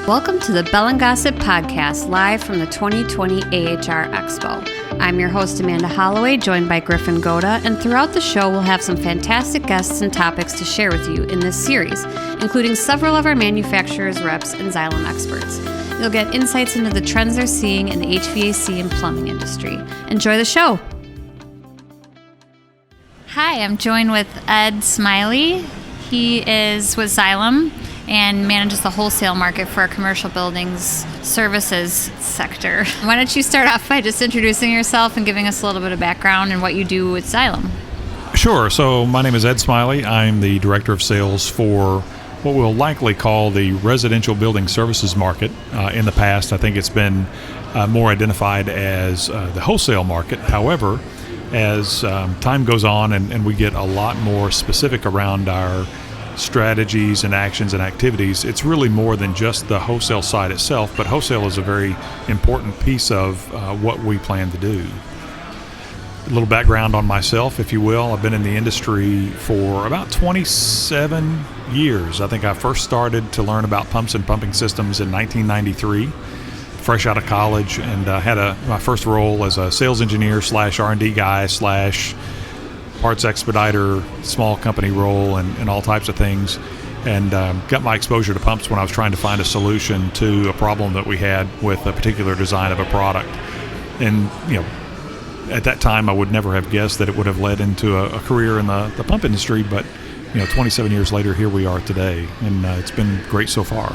Welcome to the Bell & Gossett Podcast, live from the 2020 AHR Expo. I'm your host, Amanda Holloway, joined by Griffin Goda, and throughout the show, we'll have some fantastic guests and topics to share with you in this series, including several of our manufacturers, reps, and Xylem experts. You'll get insights into the trends they're seeing in the HVAC and plumbing industry. Enjoy the show. Hi, I'm joined with Ed Smiley. He is with Xylem and manages the wholesale market for our commercial buildings services sector. Why don't you start off by just introducing yourself and giving us a little bit of background and what you do with Xylem? Sure. So my name is Ed Smiley. I'm the Director of Sales for what we'll likely call the residential building services market. In the past, I think it's been more identified as the wholesale market. However, as time goes on and we get a lot more specific around our strategies and actions and activities, it's really more than just the wholesale side itself, but wholesale is a very important piece of what we plan to do. A little background on myself, if you will. I've been in the industry for about 27 years. I think I first started to learn about pumps and pumping systems in 1993, fresh out of college, and had my first role as a sales engineer / R&D guy / parts expediter, small company role, and all types of things, and got my exposure to pumps when I was trying to find a solution to a problem that we had with a particular design of a product. And at that time, I would never have guessed that it would have led into a career in the pump industry, but 27 years later, here we are today, and it's been great so far.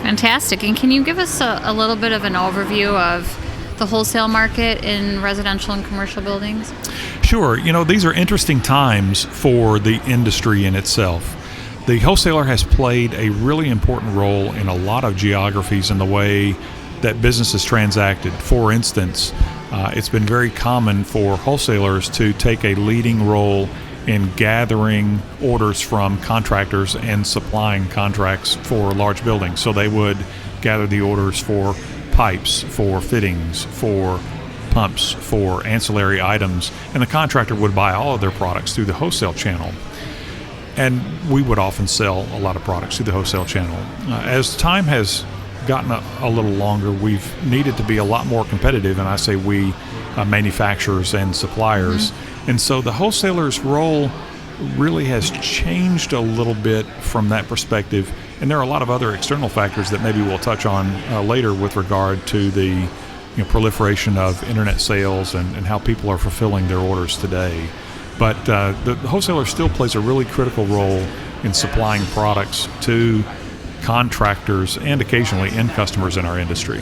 Fantastic. And can you give us a little bit of an overview of the wholesale market in residential and commercial buildings? Sure. These are interesting times for the industry in itself. The wholesaler has played a really important role in a lot of geographies in the way that business is transacted. For instance, it's been very common for wholesalers to take a leading role in gathering orders from contractors and supplying contracts for large buildings. So they would gather the orders for pipes, for fittings, for pumps, for ancillary items, and the contractor would buy all of their products through the wholesale channel. And we would often sell a lot of products through the wholesale channel. As time has gotten a little longer, we've needed to be a lot more competitive, and I say we, manufacturers and suppliers. Mm-hmm. And so the wholesaler's role really has changed a little bit from that perspective. And there are a lot of other external factors that maybe we'll touch on later with regard to the proliferation of internet sales and how people are fulfilling their orders today. But the wholesaler still plays a really critical role in supplying products to contractors and occasionally end customers in our industry.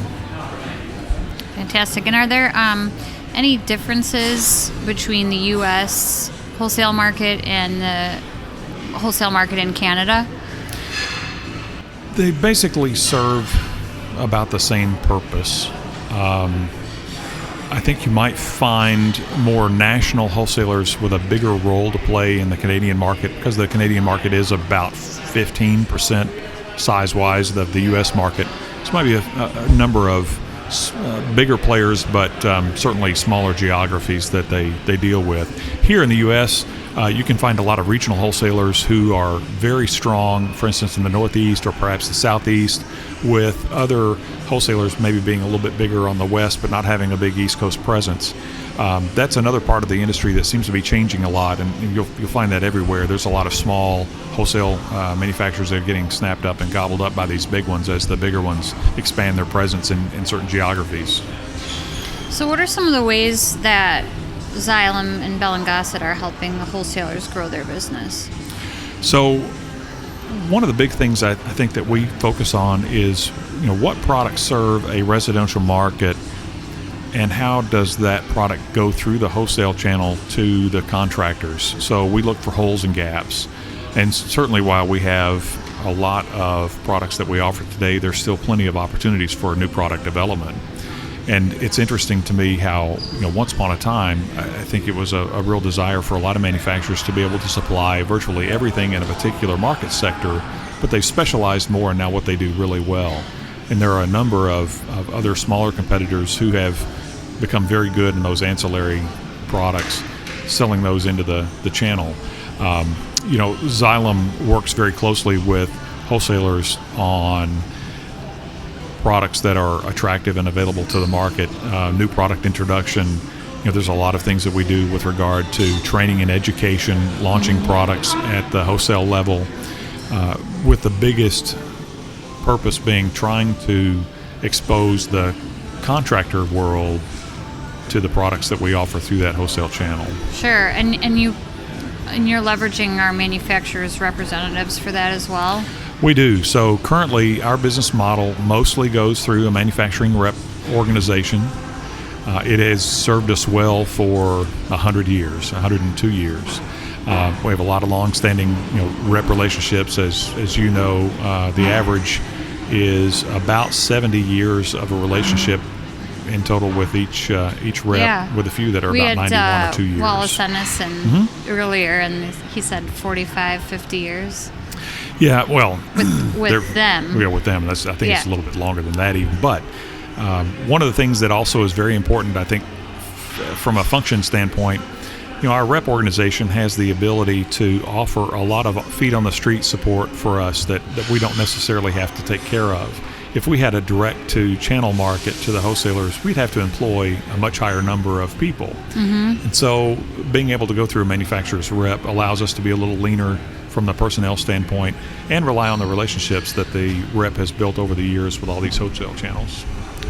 Fantastic. And are there any differences between the U.S. wholesale market and the wholesale market in Canada? They basically serve about the same purpose. I think you might find more national wholesalers with a bigger role to play in the Canadian market, because the Canadian market is about 15% size-wise of the U.S. market. So might be a number of bigger players, but certainly smaller geographies that they deal with. Here in the U.S., you can find a lot of regional wholesalers who are very strong, for instance, in the Northeast or perhaps the Southeast, with other wholesalers maybe being a little bit bigger on the West but not having a big East Coast presence. That's another part of the industry that seems to be changing a lot, and you'll find that everywhere. There's a lot of small wholesale manufacturers that are getting snapped up and gobbled up by these big ones as the bigger ones expand their presence in certain geographies. So what are some of the ways that Xylem and Bell & Gossett are helping the wholesalers grow their business? So one of the big things I think that we focus on is what products serve a residential market, and how does that product go through the wholesale channel to the contractors. So we look for holes and gaps, and certainly while we have a lot of products that we offer today, there's still plenty of opportunities for new product development. And it's interesting to me how, once upon a time, I think it was a real desire for a lot of manufacturers to be able to supply virtually everything in a particular market sector, but they've specialized more in now what they do really well. And there are a number of other smaller competitors who have become very good in those ancillary products, selling those into the channel. Xylem works very closely with wholesalers on products that are attractive and available to the market, new product introduction. There's a lot of things that we do with regard to training and education, launching products at the wholesale level, with the biggest purpose being trying to expose the contractor world to the products that we offer through that wholesale channel. Sure, and you're leveraging our manufacturers' representatives for that as well? We do. So currently our business model mostly goes through a manufacturing rep organization. It has served us well for 100 years, 102 years. We have a lot of long-standing, rep relationships. As you know, the average is about 70 years of a relationship in total with each rep, with a few that are about 91 or 2 years. Wallace Ennison earlier, and he said 45, 50 years. Yeah, well, with them. Yeah, with them. I think it's a little bit longer than that even. But one of the things that also is very important, I think, from a function standpoint, our rep organization has the ability to offer a lot of feet on the street support for us that we don't necessarily have to take care of. If we had a direct to channel market to the wholesalers, we'd have to employ a much higher number of people. And so being able to go through a manufacturer's rep allows us to be a little leaner from the personnel standpoint and rely on the relationships that the rep has built over the years with all these wholesale channels.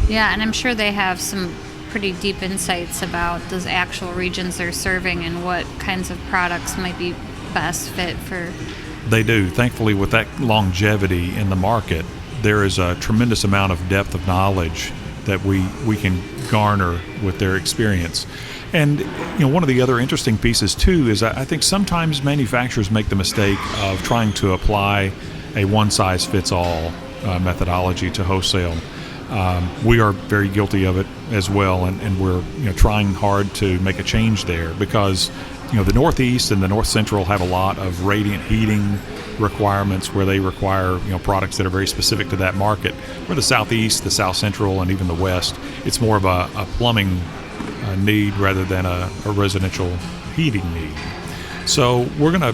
Yeah, and I'm sure they have some pretty deep insights about those actual regions they're serving and what kinds of products might be best fit for. They do. Thankfully, with that longevity in the market, there is a tremendous amount of depth of knowledge that we can garner with their experience. And one of the other interesting pieces too is I think sometimes manufacturers make the mistake of trying to apply a one-size-fits-all methodology to wholesale. We are very guilty of it as well, and we're trying hard to make a change there because the Northeast and the North Central have a lot of radiant heating requirements where they require products that are very specific to that market. Where the Southeast, the South Central, and even the West, it's more of a plumbing need rather than a residential heating need. So we're going to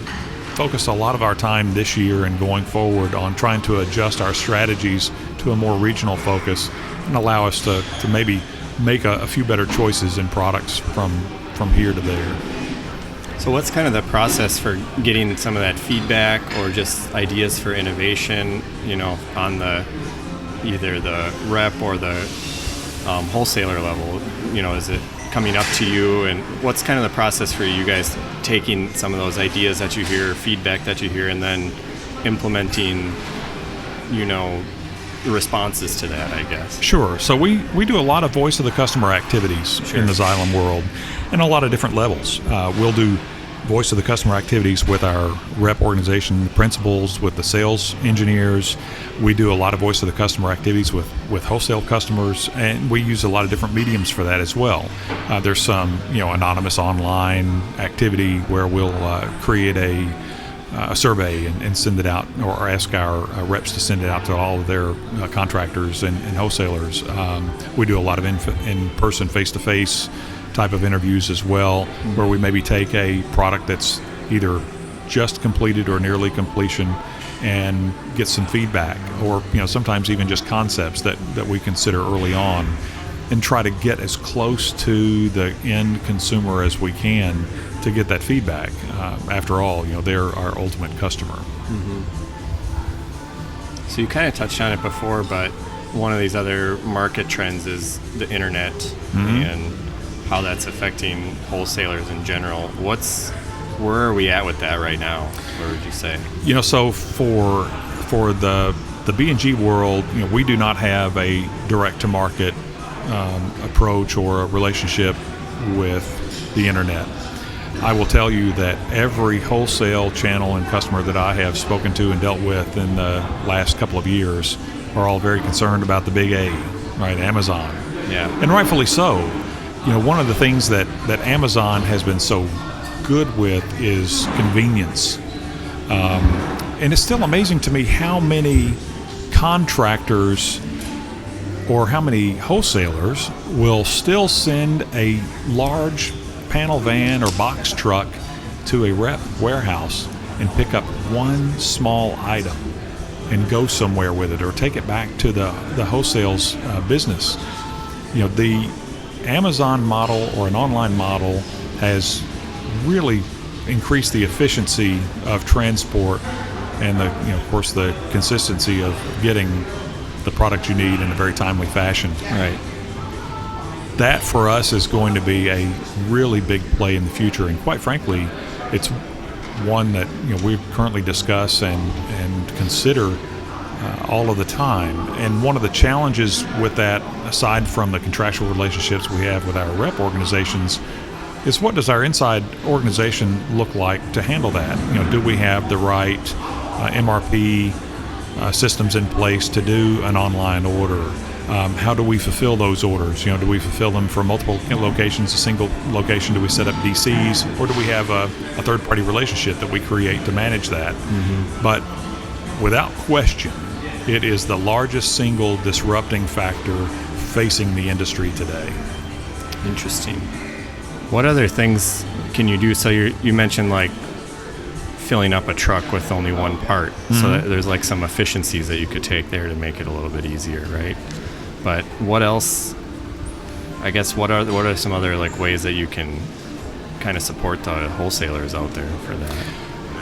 focus a lot of our time this year and going forward on trying to adjust our strategies to a more regional focus and allow us to maybe make a few better choices in products from here to there. So what's kind of the process for getting some of that feedback or just ideas for innovation, on the either the rep or the wholesaler level? Is it coming up to you, and what's kind of the process for you guys taking some of those ideas that you hear, feedback that you hear, and then implementing, responses to that, I guess? Sure. So we do a lot of voice of the customer activities in the Xylem world, and a lot of different levels. We'll do voice of the customer activities with our rep organization principals, with the sales engineers. We do a lot of voice of the customer activities with wholesale customers, and we use a lot of different mediums for that as well. There's some anonymous online activity where we'll create a survey and send it out, or ask our reps to send it out to all of their contractors and wholesalers. We do a lot of in-person, face-to-face type of interviews as well, where we maybe take a product that's either just completed or nearly completion and get some feedback, or sometimes even just concepts that we consider early on, and try to get as close to the end consumer as we can to get that feedback. After all, they're our ultimate customer. So you kind of touched on it before, but one of these other market trends is the internet and how that's affecting wholesalers in general. Where are we at with that right now? What would you say? So for the B&G world, we do not have a direct-to-market approach or a relationship with the internet. I will tell you that every wholesale channel and customer that I have spoken to and dealt with in the last couple of years are all very concerned about the big A, right? Amazon. Yeah. And rightfully so. One of the things that Amazon has been so good with is convenience. And it's still amazing to me how many contractors or how many wholesalers will still send a large panel van or box truck to a rep warehouse and pick up one small item and go somewhere with it, or take it back to the wholesales business. The Amazon model or an online model has really increased the efficiency of transport and of course the consistency of getting the product you need in a very timely fashion. Right. That for us is going to be a really big play in the future, and quite frankly, it's one that we currently discuss and consider all of the time. And one of the challenges with that, aside from the contractual relationships we have with our rep organizations, is what does our inside organization look like to handle that? Do we have the right MRP systems in place to do an online order? How do we fulfill those orders? Do we fulfill them from multiple locations, a single location? Do we set up DCs? Or do we have a third-party relationship that we create to manage that? Mm-hmm. But without question, it is the largest single disrupting factor facing the industry today. Interesting. What other things can you do? So you mentioned like filling up a truck with only one part. Mm-hmm. So there's like some efficiencies that you could take there to make it a little bit easier, right? But what else? I guess what are some other like ways that you can kind of support the wholesalers out there for that?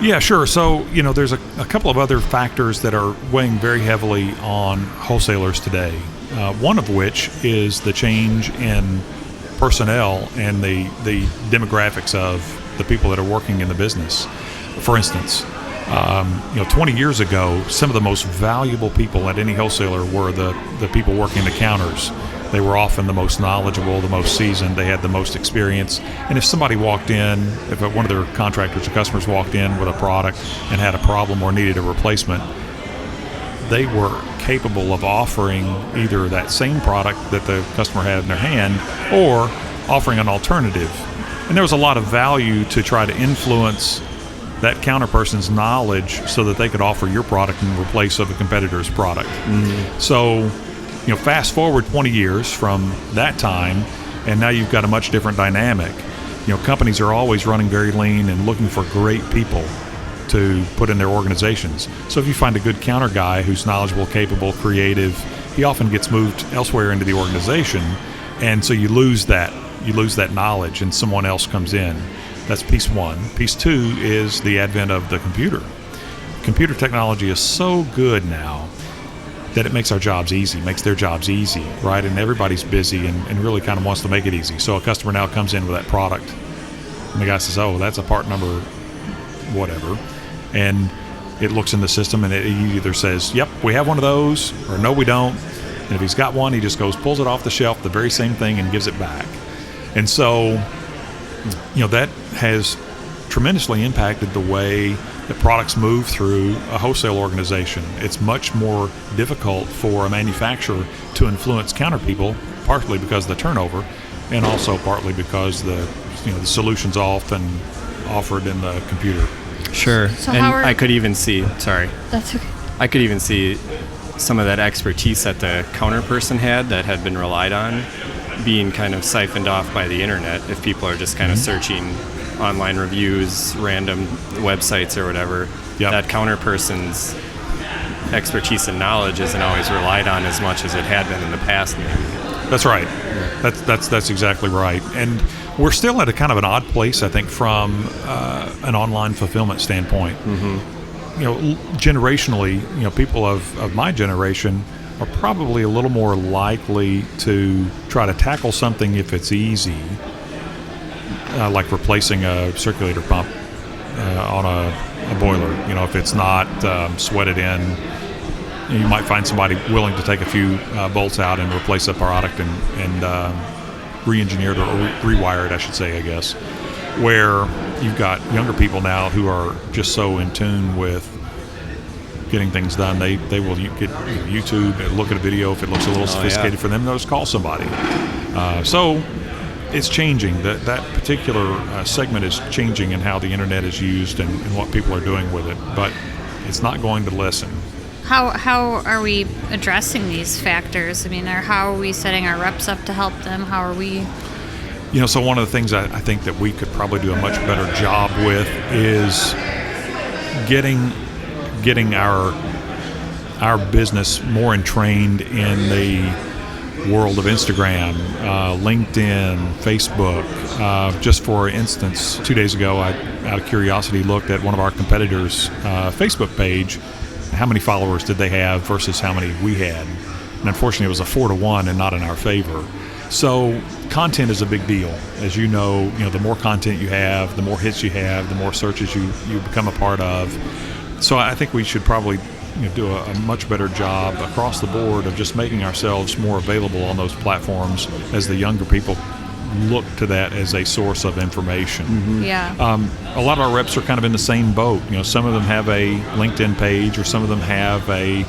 Yeah, sure. So there's a couple of other factors that are weighing very heavily on wholesalers today. One of which is the change in personnel and the demographics of the people that are working in the business. For instance, 20 years ago, some of the most valuable people at any wholesaler were the people working the counters. They were often the most knowledgeable, the most seasoned, they had the most experience. And if somebody walked in, if one of their contractors or customers walked in with a product and had a problem or needed a replacement, they were capable of offering either that same product that the customer had in their hand or offering an alternative. And there was a lot of value to try to influence that counterperson's knowledge so that they could offer your product in replace of a competitor's product. Mm-hmm. So, fast forward 20 years from that time, and now you've got a much different dynamic. Companies are always running very lean and looking for great people to put in their organizations. So if you find a good counter guy who's knowledgeable, capable, creative, he often gets moved elsewhere into the organization, and so you lose that knowledge and someone else comes in. That's piece one. Piece two is the advent of the computer. Computer technology is so good now that it makes our jobs easy, makes their jobs easy, right? And everybody's busy and really kind of wants to make it easy. So a customer now comes in with that product, and the guy says, oh, that's a part number whatever. And it looks in the system, and it either says, yep, we have one of those, or no, we don't. And if he's got one, he just pulls it off the shelf, the very same thing, and gives it back. And so, that has tremendously impacted the way that products move through a wholesale organization. It's much more difficult for a manufacturer to influence counter people, partly because of the turnover, and also partly because the solution's often offered in the computer. Sure. So and I could even see, That's okay. I could even see some of that expertise that the counter person had that had been relied on being kind of siphoned off by the internet if people are just kind of searching online reviews, random websites or whatever. Yep. That counter person's expertise and knowledge isn't always relied on as much as it had been in the past. That's right. That's exactly right. And we're still at a kind of an odd place, I think, from an online fulfillment standpoint. Mm-hmm. Generationally, people of my generation are probably a little more likely to try to tackle something if it's easy, like replacing a circulator pump on a boiler. If it's not sweated in, you might find somebody willing to take a few bolts out and replace a product and re-engineer it or rewire it, I should say, I guess. Where you've got younger people now who are just so in tune with getting things done, they will get YouTube and look at a video. If it looks a little sophisticated for them, they'll just call somebody. So it's changing. That particular segment is changing in how the internet is used and what people are doing with it. But it's not going to lessen. How are we addressing these factors? I mean, how are we setting our reps up to help them? How are we? So one of the things I think that we could probably do a much better job with is getting our our business more entrained in the world of Instagram, LinkedIn, Facebook. Just for instance, 2 days ago, I, out of curiosity, looked at one of our competitors' Facebook page. How many followers did they have versus how many we had? And unfortunately, it was a 4-to-1 and not in our favor. So content is a big deal. As you know, the more content you have, the more hits you have, the more searches you become a part of. So I think we should probably do a much better job across the board of just making ourselves more available on those platforms as the younger people look to that as a source of information. Mm-hmm. Yeah. A lot of our reps are kind of in the same boat. Some of them have a LinkedIn page, or some of them have a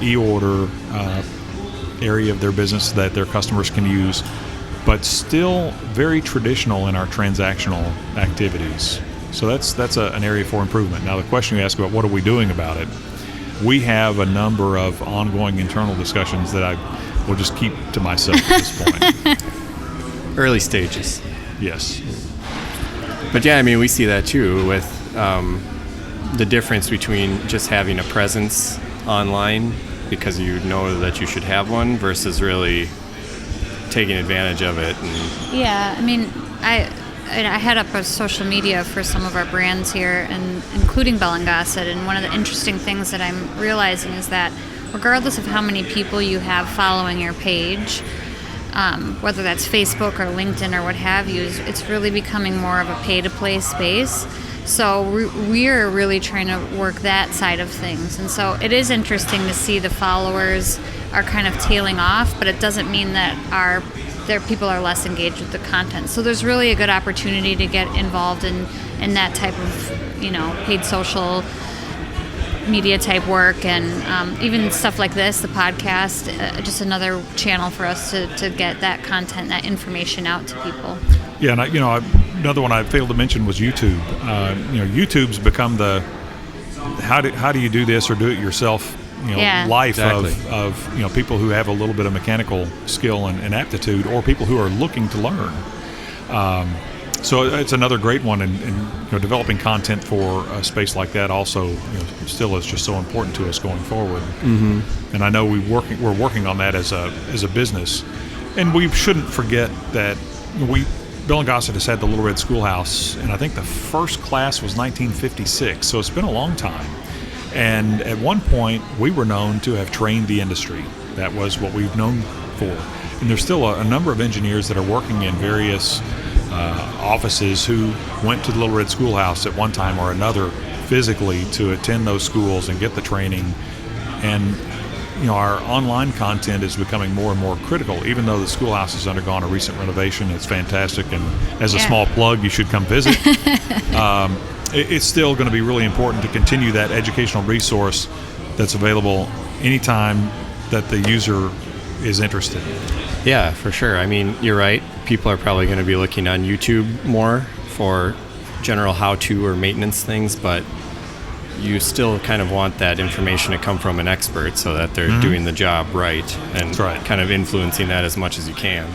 e-order area of their business that their customers can use, but still very traditional in our transactional activities. So that's an area for improvement. Now, the question you ask about what are we doing about it, we have a number of ongoing internal discussions that I will just keep to myself at this point. Early stages. Yes. But yeah, I mean, we see that too with the difference between just having a presence online because you know that you should have one versus really taking advantage of it. Yeah, I mean, I head up a social media for some of our brands here, and including Bell & Gossett, and one of the interesting things that I'm realizing is that regardless of how many people you have following your page, whether that's Facebook or LinkedIn or what have you, it's really becoming more of a pay-to-play space. So we're really trying to work that side of things. And so it is interesting to see the followers are kind of tailing off, but it doesn't mean that their people are less engaged with the content. So there's really a good opportunity to get involved in that type of, paid social media type work, and even stuff like this, the podcast, just another channel for us to get that content, that information out to people. Yeah, and another one I failed to mention was YouTube. YouTube's become the how do you do this or do it yourself life exactly. of people who have a little bit of mechanical skill and aptitude, or people who are looking to learn. So it's another great one, and developing content for a space like that also still is just so important to us going forward. Mm-hmm. And I know we're working on that as a business, and we shouldn't forget that Bell & Gossett has had the Little Red Schoolhouse, and I think the first class was 1956, so it's been a long time. And at one point, we were known to have trained the industry. That was what we've known for. And there's still a number of engineers that are working in various offices who went to the Little Red Schoolhouse at one time or another physically to attend those schools and get the training. And our online content is becoming more and more critical, even though the schoolhouse has undergone a recent renovation. It's fantastic, and as a small plug, you should come visit. It's still going to be really important to continue that educational resource that's available anytime that the user is interested. Yeah, for sure. I mean, you're right. People are probably going to be looking on YouTube more for general how-to or maintenance things, but you still kind of want that information to come from an expert so that they're doing the job right, and kind of influencing that as much as you can.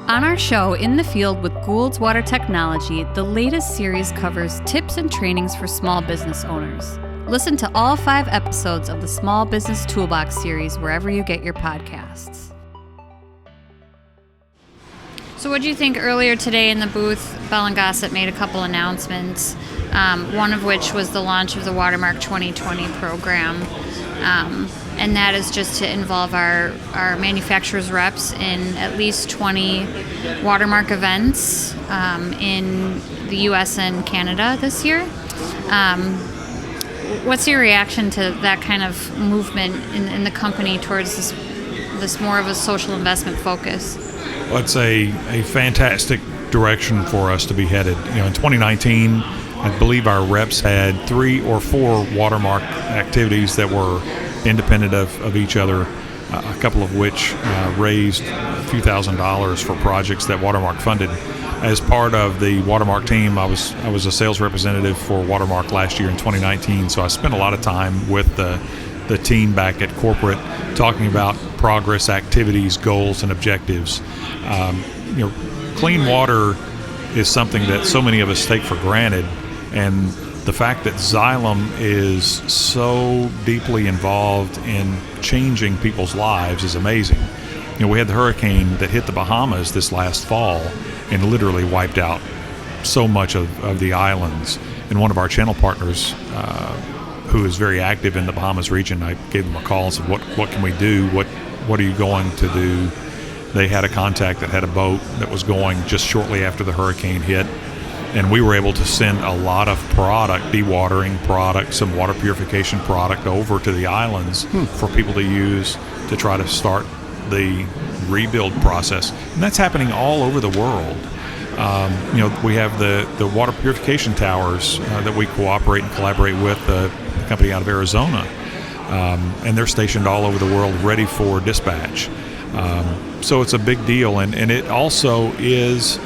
On our show, In the Field with Gould's Water Technology, the latest series covers tips and trainings for small business owners. Listen to all 5 episodes of the Small Business Toolbox series wherever you get your podcasts. So what do you think? Earlier today in the booth, Bell & Gossett made a couple announcements, one of which was the launch of the Watermark 2020 program. And that is just to involve our manufacturers' reps in at least 20 Watermark events in the U.S. and Canada this year. What's your reaction to that kind of movement in the company towards this more of a social investment focus? Well, it's a fantastic direction for us to be headed. In 2019, I believe our reps had 3 or 4 Watermark activities that were independent of each other, a couple of which raised a few $1,000s for projects that Watermark funded. As part of the Watermark team, I was a sales representative for Watermark last year in 2019, so I spent a lot of time with the team back at corporate talking about progress, activities, goals, and objectives. Clean water is something that so many of us take for granted. And the fact that Xylem is so deeply involved in changing people's lives is amazing. We had the hurricane that hit the Bahamas this last fall and literally wiped out so much of the islands. And one of our channel partners, who is very active in the Bahamas region, I gave them a call and said, what can we do? What are you going to do? They had a contact that had a boat that was going just shortly after the hurricane hit. And we were able to send a lot of product, dewatering product, some water purification product over to the islands for people to use to try to start the rebuild process. And that's happening all over the world. We have the water purification towers that we cooperate and collaborate with, the company out of Arizona. And they're stationed all over the world ready for dispatch. So it's a big deal. And it also is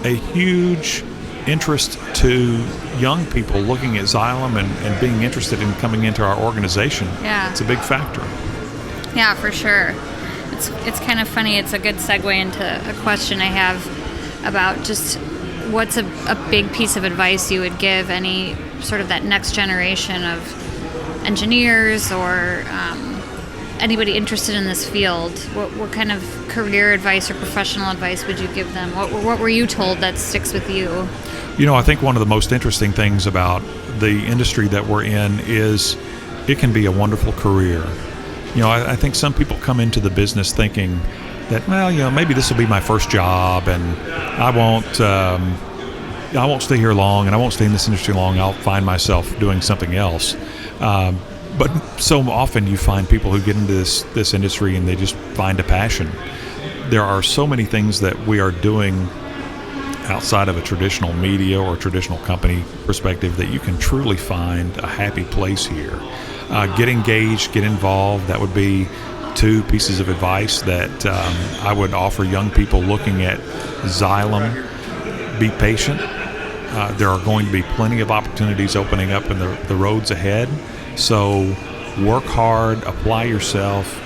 a huge interest to young people looking at Xylem and being interested in coming into our organization. Yeah. It's a big factor. Yeah, for sure. It's kind of funny. It's a good segue into a question I have about just what's a big piece of advice you would give any sort of that next generation of engineers or anybody interested in this field. What kind of career advice or professional advice would you give them? What were you told that sticks with you? I think one of the most interesting things about the industry that we're in is it can be a wonderful career. I think some people come into the business thinking that, maybe this will be my first job and I won't stay here long and I won't stay in this industry long. I'll find myself doing something else. But so often you find people who get into this industry and they just find a passion. There are so many things that we are doing outside of a traditional media or traditional company perspective that you can truly find a happy place here. Get engaged, get involved. That would be two pieces of advice that I would offer young people looking at Xylem. Be patient. There are going to be plenty of opportunities opening up in the roads ahead. So work hard, apply yourself,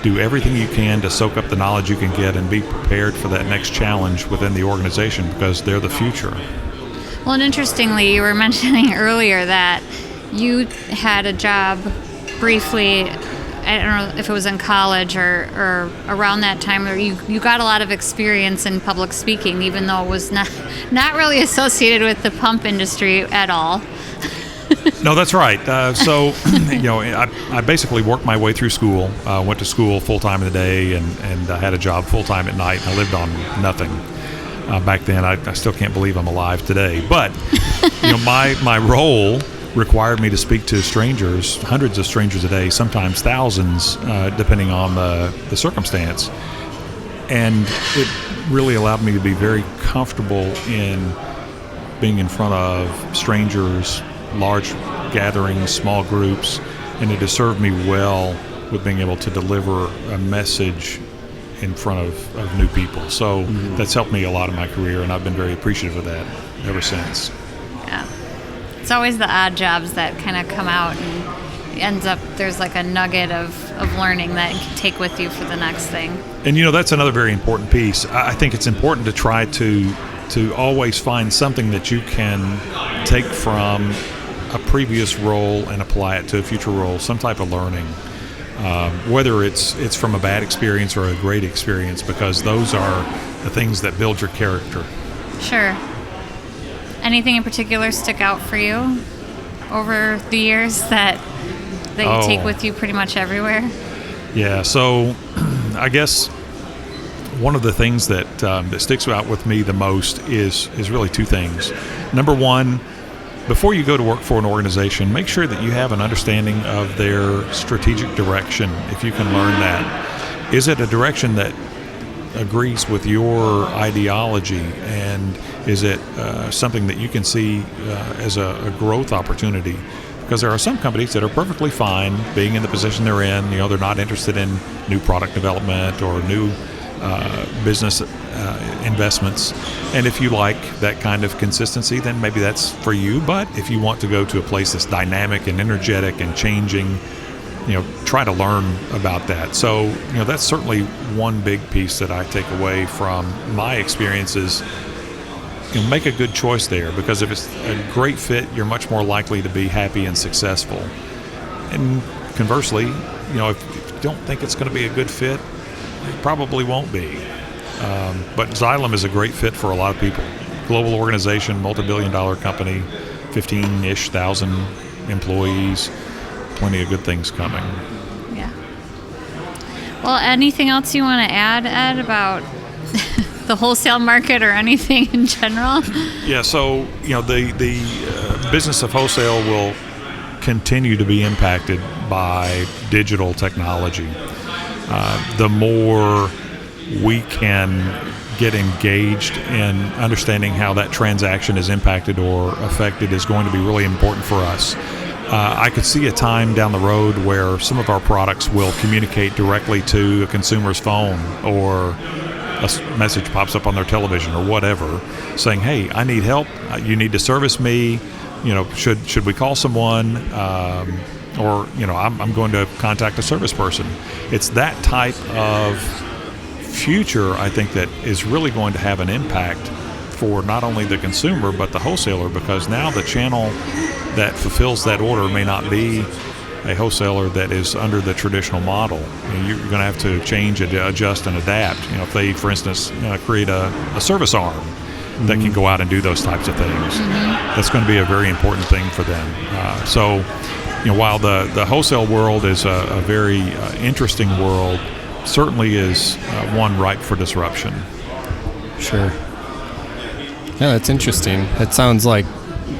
do everything you can to soak up the knowledge you can get and be prepared for that next challenge within the organization because they're the future. Well, and interestingly, you were mentioning earlier that you had a job briefly, I don't know if it was in college or around that time, where you got a lot of experience in public speaking, even though it was not really associated with the pump industry at all. No, that's right. I basically worked my way through school. Went to school full-time in the day and I had a job full-time at night. And I lived on nothing. Back then, I still can't believe I'm alive today. But, my role required me to speak to strangers, hundreds of strangers a day, sometimes thousands, depending on the circumstance. And it really allowed me to be very comfortable in being in front of strangers, large gatherings, small groups, and it has served me well with being able to deliver a message in front of new people. So that's helped me a lot in my career, and I've been very appreciative of that ever since. Yeah. It's always the odd jobs that kind of come out and ends up there's like a nugget of learning that you can take with you for the next thing. And that's another very important piece. I think it's important to try to always find something that you can take from a previous role and apply it to a future role, some type of learning, whether it's from a bad experience or a great experience, because those are the things that build your character. Sure. Anything in particular stick out for you over the years that you take with you pretty much everywhere? Yeah, so I guess one of the things that sticks out with me the most is really two things. Number one, before you go to work for an organization, make sure that you have an understanding of their strategic direction, if you can learn that. Is it a direction that agrees with your ideology, and is it something that you can see as a growth opportunity? Because there are some companies that are perfectly fine being in the position they're in. They're not interested in new product development or new business investments. And if you like that kind of consistency, then maybe that's for you. But if you want to go to a place that's dynamic and energetic and changing, try to learn about that. So, that's certainly one big piece that I take away from my experiences make a good choice there, because if it's a great fit, you're much more likely to be happy and successful. And conversely, if you don't think it's going to be a good fit, it probably won't be. But Xylem is a great fit for a lot of people. Global organization, multi-billion-dollar company, 15-ish thousand employees, plenty of good things coming. Yeah. Well, anything else you want to add, Ed, about the wholesale market or anything in general? Yeah, so the business of wholesale will continue to be impacted by digital technology. The more we can get engaged in understanding how that transaction is impacted or affected is going to be really important for us. I could see a time down the road where some of our products will communicate directly to a consumer's phone, or a message pops up on their television or whatever saying, hey, I need help, you need to service me, should we call someone, or I'm going to contact a service person. It's that type of future, I think, that is really going to have an impact for not only the consumer but the wholesaler, because now the channel that fulfills that order may not be a wholesaler that is under the traditional model. You're going to have to change, adjust, and adapt. If they, for instance, create a service arm that can go out and do those types of things, that's going to be a very important thing for them. So while the wholesale world is a very interesting world, certainly is one ripe for disruption. Sure. Yeah, that's interesting. It sounds like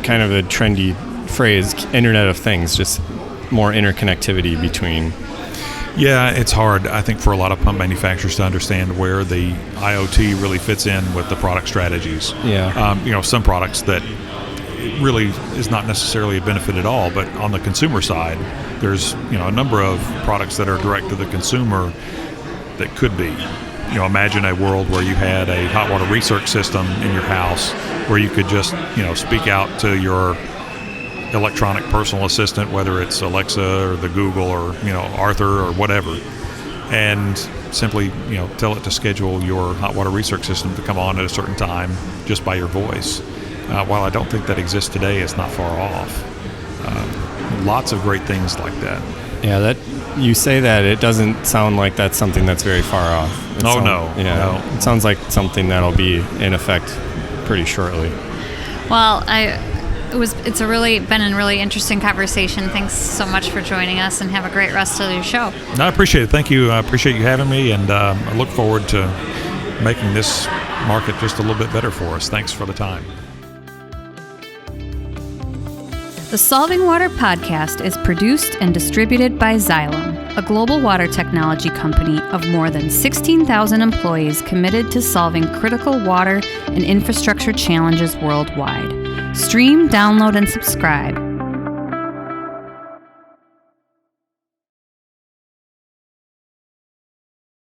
kind of a trendy phrase, Internet of Things, just more interconnectivity between. Yeah, it's hard, I think, for a lot of pump manufacturers to understand where the IoT really fits in with the product strategies. Yeah. Some products that it really is not necessarily a benefit at all, but on the consumer side, there's a number of products that are direct to the consumer that could be. Imagine a world where you had a hot water research system in your house where you could just, speak out to your electronic personal assistant, whether it's Alexa or the Google or, Arthur or whatever, and simply, tell it to schedule your hot water research system to come on at a certain time just by your voice. While I don't think that exists today, it's not far off. Lots of great things like that. Yeah, that you say that, it doesn't sound like that's something that's very far off. No. It sounds like something that'll be in effect pretty shortly. Well, it's been a really interesting conversation. Thanks so much for joining us, and have a great rest of your show. No, I appreciate it. Thank you. I appreciate you having me, and I look forward to making this market just a little bit better for us. Thanks for the time. The Solving Water podcast is produced and distributed by Xylem, a global water technology company of more than 16,000 employees committed to solving critical water and infrastructure challenges worldwide. Stream, download, and subscribe